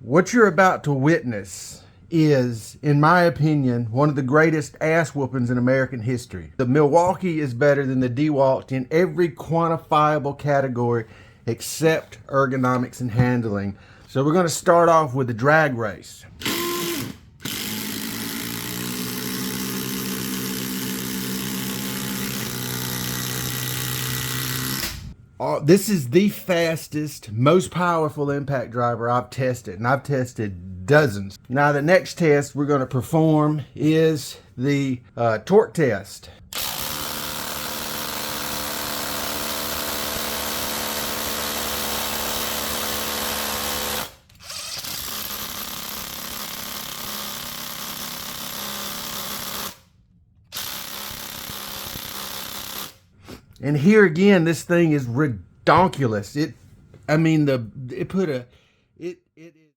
What you're about to witness is, in my opinion, one of the greatest ass whoopings in American history. The Milwaukee is better than the DeWalt in every quantifiable category except ergonomics and handling. So we're going to start off with the drag race. This is the fastest, most powerful impact driver I've tested, and I've tested dozens. Now the next test we're going to perform is the torque test. And here again, this thing is redonkulous. It put a